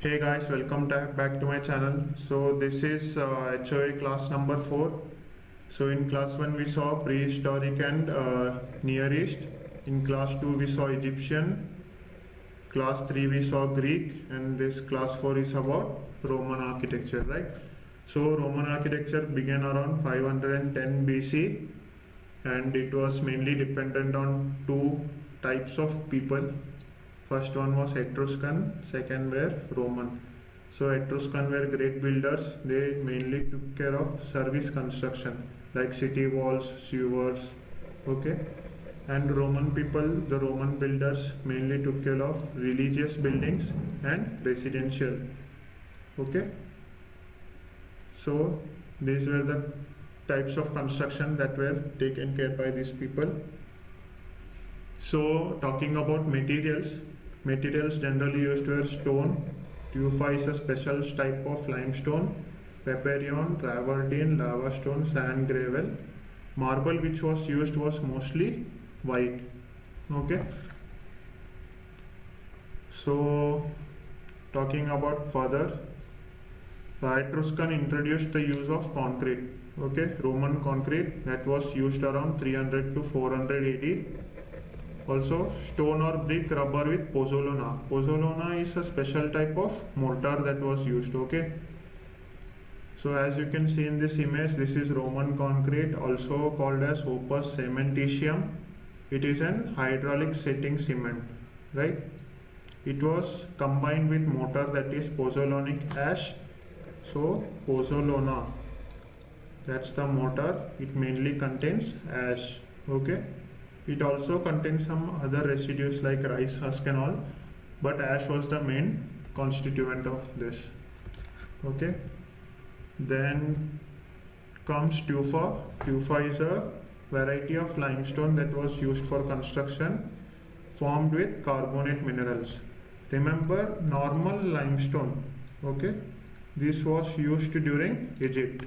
Hey guys, welcome back to my channel. So this is HOA class number 4. So in class 1 we saw prehistoric and Near East. In class 2 we saw Egyptian. Class 3 we saw Greek, and this class 4 is about Roman architecture, right? So Roman architecture began around 510 BC, and it was mainly dependent on two types of people. First one was Etruscan, second were Roman. So Etruscan were great builders. They mainly took care of service construction like city walls, sewers, okay. And Roman people, the Roman builders mainly took care of religious buildings and residential, okay. So these were the types of construction that were taken care by these people. So talking about materials generally used were stone. Tufa is a special type of limestone. Peperion, travertine, lava stone, sand, gravel. Marble which was used was mostly white, okay. So talking about further, the Etruscan introduced the use of concrete, okay. Roman concrete that was used around 300 to 400 AD. Also stone or brick rubber with pozzolana. Pozzolana is a special type of mortar that was used, okay. So as you can see in this image, this is Roman concrete, also called as opus cementitium. It is an hydraulic setting cement, right? It was combined with mortar, that is pozzolanic ash. So pozzolana, that's the mortar. It mainly contains ash, okay. It also contains some other residues like rice husk and all, but ash was the main constituent of this, okay. Then comes tufa. Tufa is a variety of limestone that was used for construction, formed with carbonate minerals. Remember normal limestone, okay, this was used during Egypt,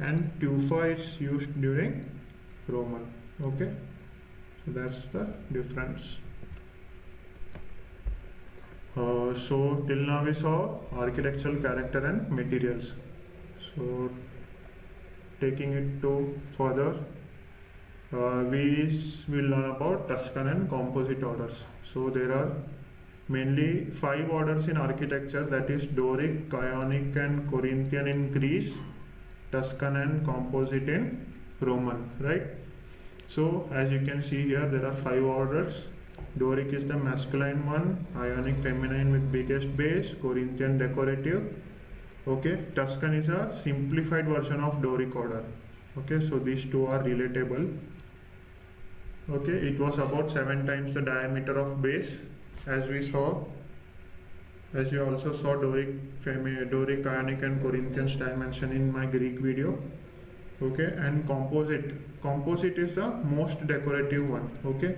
and tufa is used during Roman, okay. So that's the difference. So till now we saw architectural character and materials. So taking it to further, we will learn about Tuscan and composite orders. So there are mainly 5 orders in architecture, that is Doric, Ionic and Corinthian in Greece, Tuscan and composite in Roman, right? So as you can see here, there are 5 orders. Doric is the masculine one, Ionic feminine with biggest base, Corinthian decorative, okay. Tuscan is a simplified version of Doric order, okay. So these two are relatable, okay. It was about 7 times the diameter of base, as we saw, as you also saw Doric, Ionic and Corinthian's dimension in my Greek video, okay. And composite is the most decorative one, okay.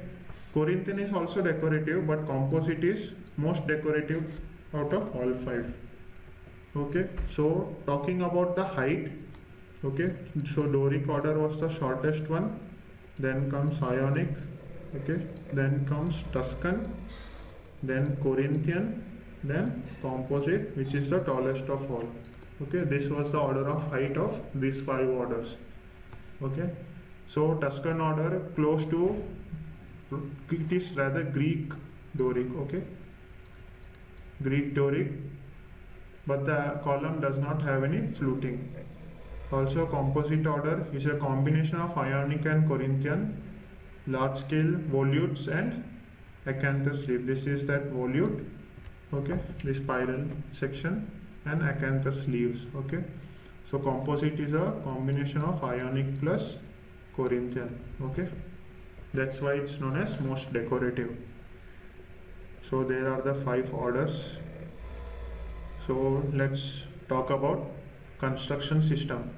Corinthian is also decorative, but composite is most decorative out of all 5, okay. So talking about the height, okay, so Doric order was the shortest one, then comes Ionic, okay, then comes Tuscan, then Corinthian, then composite, which is the tallest of all, okay. This was the order of height of these 5 orders, okay. So Tuscan order close to, it is rather Greek Doric, okay, Greek Doric, but the column does not have any fluting. Also composite order is a combination of Ionic and Corinthian, large scale volutes and acanthus leaf. This is that volute, okay, this spiral section, and acanthus leaves, okay. So composite is a combination of Ionic plus Corinthian, okay. That's why it's known as most decorative. So there are the 5 orders. So let's talk about construction system.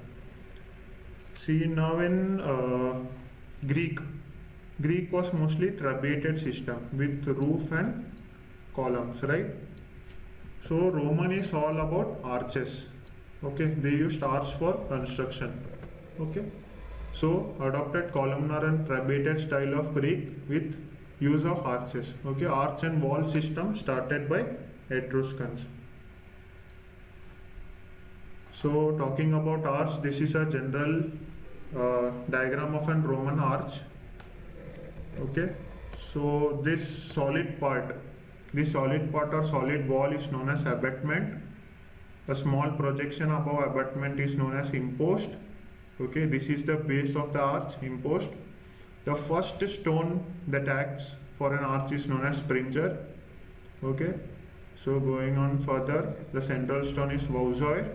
See, now in Greek was mostly trabeated system with roof and columns, right? So Roman is all about arches, okay. They used arch for construction, okay. So adopted columnar and trabeated style of Greek with use of arches, okay. Arch and wall system started by Etruscans, So talking about arch, this is a general diagram of an Roman arch. Okay, so this solid part or solid wall is known as abutment. A small projection above abutment is known as impost. Okay, this is the base of the arch, impost. The first stone that acts for an arch is known as springer. Okay, so going on further, the central stone is vousoir.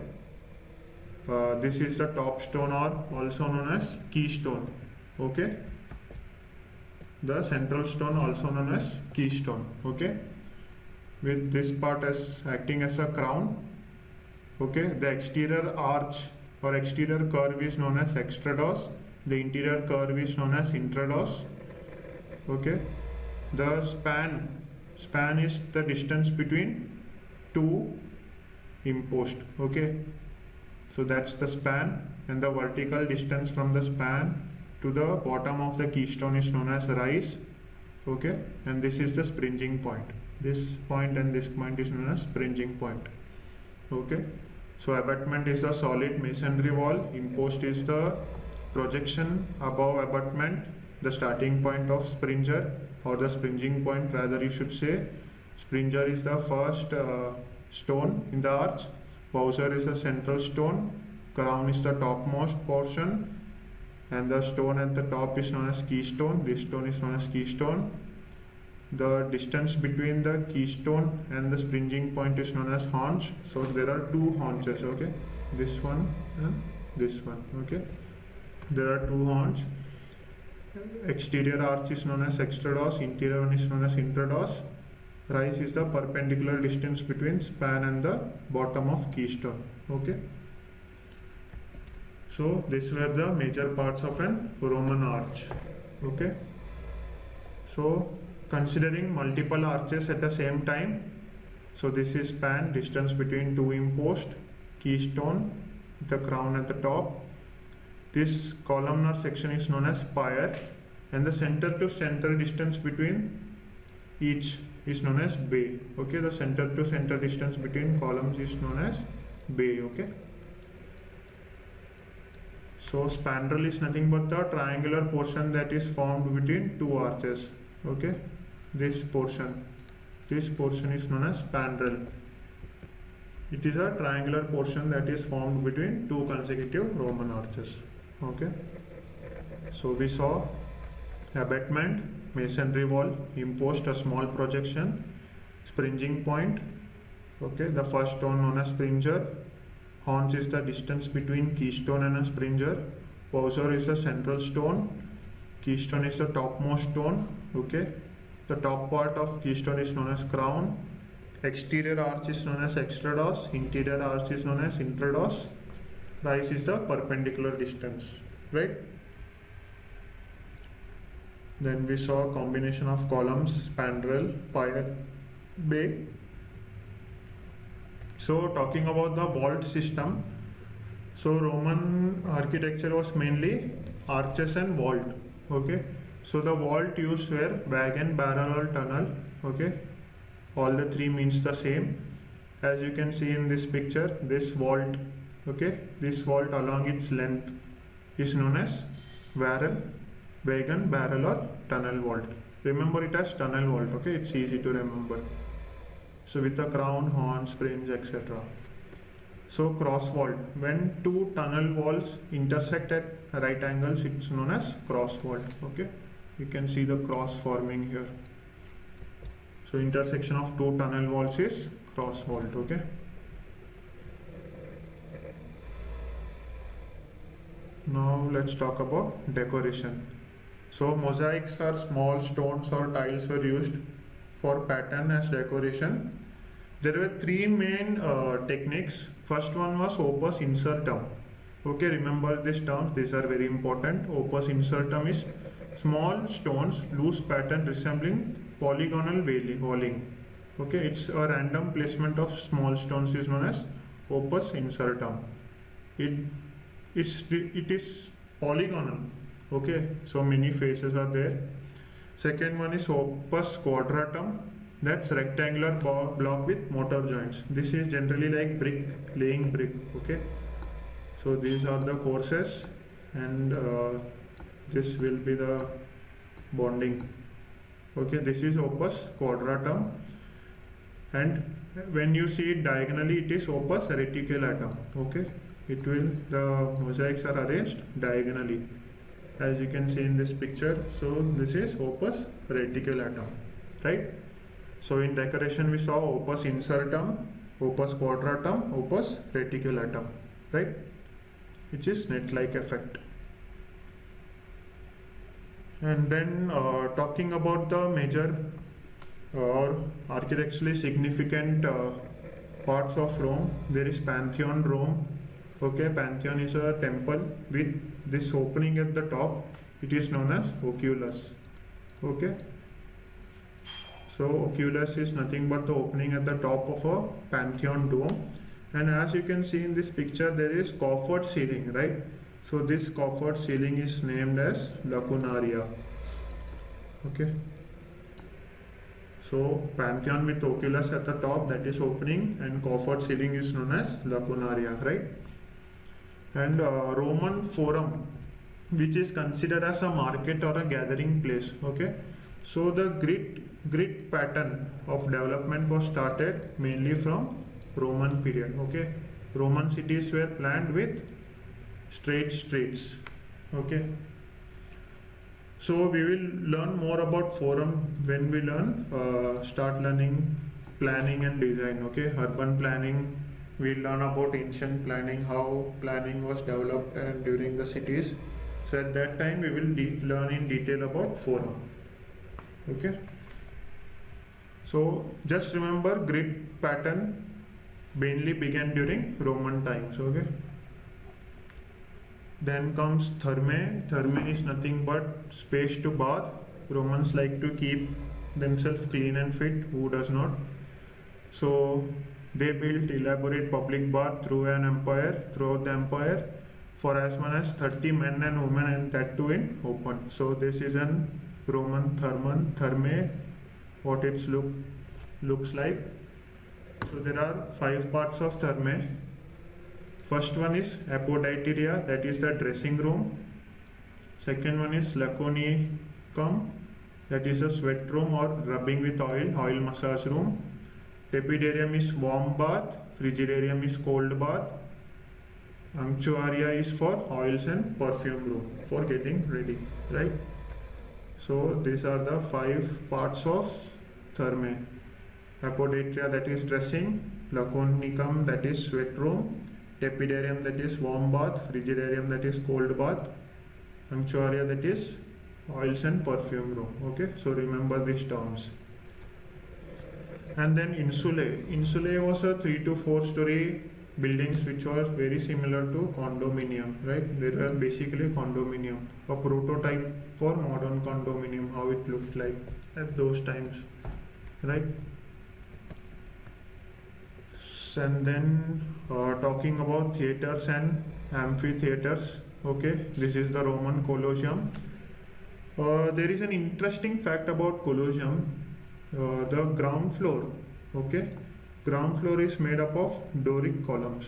This is the top stone, or also known as keystone. Okay, the central stone also known as keystone. Okay, with this part as acting as a crown. Okay, the exterior arch or exterior curve is known as extrados. The interior curve is known as intrados. Okay, the span is the distance between two impost. Okay, so that's the span, and the vertical distance from the span to the bottom of the keystone is known as rise. Okay, and this is the springing point. This point and this point is known as springing point. Okay, so abutment is the solid masonry wall, impost is the projection above abutment, the starting point of springer, or the springing point rather you should say. Springer is the first stone in the arch, vousoir is the central stone, crown is the topmost portion, and the stone at the top is known as keystone. This stone is known as keystone. The distance between the keystone and the springing point is known as haunch. So there are two haunches. Okay, this one and this one. Okay, there are two haunch. Exterior arch is known as extrados, interior one is known as intrados. Rise is the perpendicular distance between span and the bottom of keystone. Okay, so these were the major parts of an Roman arch. Okay, so considering multiple arches at the same time, so this is span, distance between two impost, keystone, the crown at the top. This columnar section is known as spire, and the center to center distance between each is known as bay. Okay, the center to center distance between columns is known as bay. Okay, so spandrel is nothing but the triangular portion that is formed between two arches. Okay, this portion is known as spandrel. It is a triangular portion that is formed between two consecutive Roman arches. Okay, so we saw abutment, masonry wall, impost, a small projection, springing point. Okay, the first stone known as springer. Haunch is the distance between keystone and a springer. Vousoir is the central stone. Keystone is the topmost stone. Okay, the top part of keystone is known as crown. Exterior arch is known as extrados. Interior arch is known as intrados. Rise is the perpendicular distance, right? Then we saw a combination of columns, spandrel, spire, bay. So talking about the vault system, so Roman architecture was mainly arches and vault. Okay, so the vault used were wagon, barrel or tunnel. Okay, all the three means the same. As you can see in this picture, this vault, okay, this vault along its length is known as barrel, wagon, barrel or tunnel vault. Remember it as tunnel vault. Okay, it's easy to remember. So with a crown, horn, springs, etc. So cross vault, when two tunnel walls intersect at right angles, it's known as cross vault. Okay, you can see the cross forming here. So intersection of two tunnel walls is cross vault. Okay, now let's talk about decoration. So mosaics are small stones or tiles were used for pattern as decoration. There were three main techniques. First one was opus incertum. Okay, remember these terms, these are very important. Opus incertum is small stones, loose pattern resembling polygonal walling. Okay, it's a random placement of small stones is known as opus incertum. It is polygonal. Okay, so many faces are there. Second one is opus quadratum. That's rectangular block with mortar joints. This is generally like brick, laying brick. Okay, So these are the courses, and this will be the bonding. Okay, this is opus quadratum, and when you see it diagonally, it is opus reticulatum. Okay, it will, the mosaics are arranged diagonally, as you can see in this picture. So this is opus reticulatum, right? So in decoration we saw opus incertum, opus quadratum, opus reticulatum, right? Which is net-like effect. And then talking about the major or architecturally significant parts of Rome, there is Pantheon, Rome. Okay, Pantheon is a temple with this opening at the top. It is known as oculus. Okay, so oculus is nothing but the opening at the top of a Pantheon dome. And as you can see in this picture, there is coffered ceiling, right? So this coffered ceiling is named as lacunaria. Okay. So Pantheon with oculus at the top, that is opening, and coffered ceiling is known as lacunaria, right? And Roman Forum, which is considered as a market or a gathering place. Okay. So the grid pattern of development was started mainly from Roman period. Okay. Roman cities were planned with straight streets. Okay, so we will learn more about forum when we start learning planning and design. Okay, urban planning, we'll learn about ancient planning, how planning was developed and during the cities. So at that time we will learn in detail about forum. Okay, so just remember, grid pattern mainly began during Roman times. Okay. Then comes thermae. Thermae is nothing but space to bath. Romans like to keep themselves clean and fit. Who does not? So they built elaborate public bath throughout the empire, for as many as 30 men and women, and that too in open. So this is an Roman thermae, what it looks like. So there are 5 parts of thermae. First one is apoditeria, that is the dressing room. Second one is laconicum, that is a sweat room or rubbing with oil massage room. Tepidarium is warm bath, frigidarium is cold bath. Unctuaria is for oils and perfume room, for getting ready, right? So these are the 5 parts of thermae. Apoditeria, that is dressing. Laconicum, that is sweat room. Tepidarium, that is warm bath. Frigidarium, that is cold bath. Unctuaria, that is oils and perfume room. Okay, so remember these terms. And then insulae. Insulae was a 3 to 4 story buildings which was very similar to condominium, right? They were basically condominium, a prototype for modern condominium, how it looked like at those times, right? And then talking about theaters and amphitheaters. Okay, this is the Roman Colosseum. There is an interesting fact about Colosseum. The ground floor, okay, ground floor is made up of Doric columns.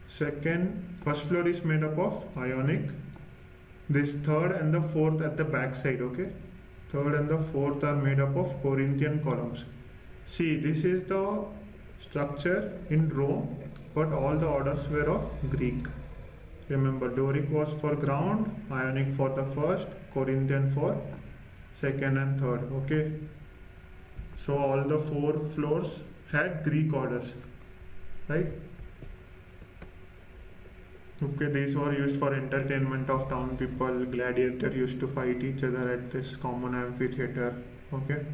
First floor is made up of Ionic. This third and the fourth at the back side, okay, third and the fourth are made up of Corinthian columns. See, this is the structure in Rome, but all the orders were of Greek. Remember, Doric was for ground, Ionic for the first, Corinthian for second and third. Okay, so all the 4 floors had Greek orders, right? Okay, these were used for entertainment of town people. Gladiator used to fight each other at this common amphitheater. Okay,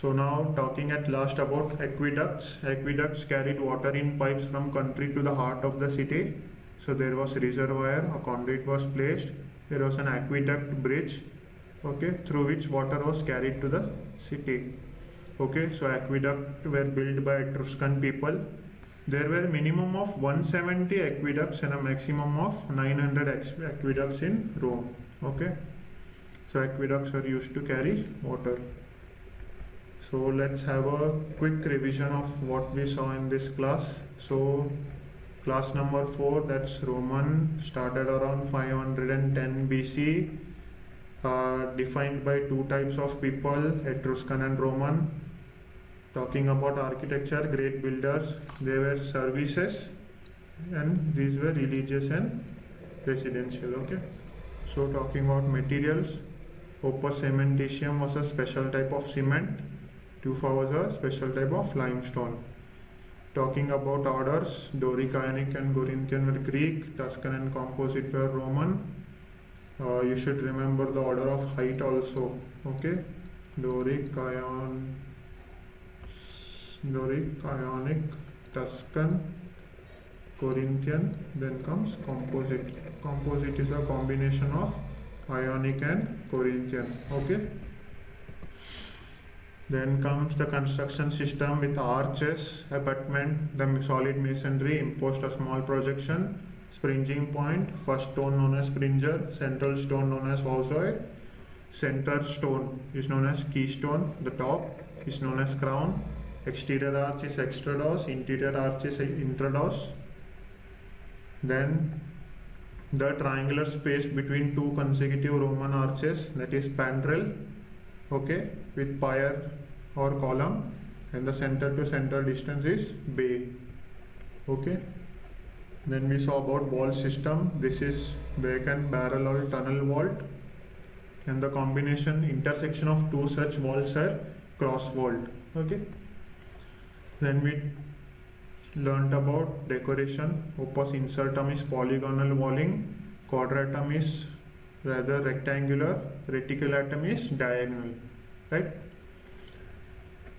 so now talking at last about aqueducts. Aqueducts carried water in pipes from country to the heart of the city. So there was a reservoir, a conduit was placed, there was an aqueduct bridge, okay, through which water was carried to the city. Okay, so aqueducts were built by Etruscan people. There were minimum of 170 aqueducts and a maximum of 900 aqueducts in Rome. Okay, so aqueducts were used to carry water. So let's have a quick revision of what we saw in this class. So Class number 4, that's Roman, started around 510 BC, defined by two types of people, Etruscan and Roman. Talking about architecture, great builders, they were services and these were religious and residential. Okay. So talking about materials, opus cementitium was a special type of cement, tufa was a special type of limestone. Talking about orders, Doric, Ionic and Corinthian were Greek, Tuscan and Composite were Roman. You should remember the order of height also. Okay, Doric, Ionic, Tuscan, Corinthian, then comes Composite. Composite is a combination of Ionic and Corinthian. Okay. Then comes the construction system with arches, abutment, the solid masonry, imposed a small projection, springing point, first stone known as springer, central stone known as houseoid, center stone is known as keystone, the top is known as crown, exterior arch is extrados, interior arch is intrados. Then the triangular space between two consecutive Roman arches, that is spandrel, okay, with pier or column, and the center to center distance is bay. Okay. Then we saw about wall system. This is vacant barrel or tunnel vault, and the combination intersection of two such walls are cross vault. Okay. Then we learnt about decoration. Opus incertum is polygonal walling, quadratum is rather rectangular, reticulatum is diagonal, right?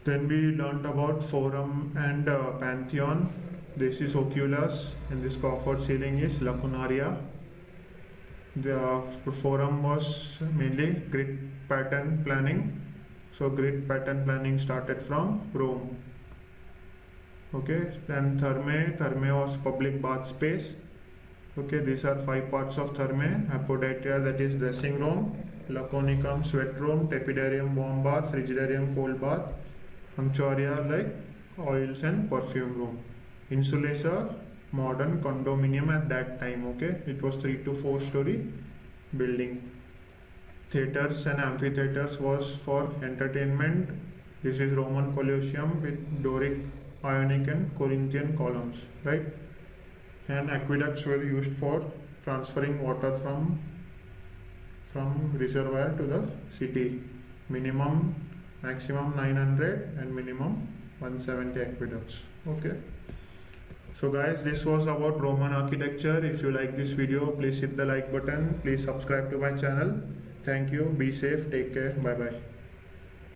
Then we learnt about forum and pantheon. This is oculus and this coffered ceiling is lacunaria. The forum was mainly grid pattern planning. So grid pattern planning started from Rome. Okay, then Thermae was public bath space. Okay, these are 5 parts of Thermae. Apodytia, that is dressing room, Laconicum sweat room, Tepidarium warm bath, Frigidarium cold bath, Punctuaria like oils and perfume room. Insulator, modern condominium at that time. Okay, it was 3 to 4 story building. Theaters and amphitheaters was for entertainment. This is Roman Colosseum with Doric, Ionic and Corinthian columns, right? And aqueducts were used for transferring water from reservoir to the city. Maximum 900 and minimum 170 aqueducts. Okay. So guys, this was about Roman architecture. If you like this video, please hit the like button. Please subscribe to my channel. Thank you. Be safe. Take care. Bye bye.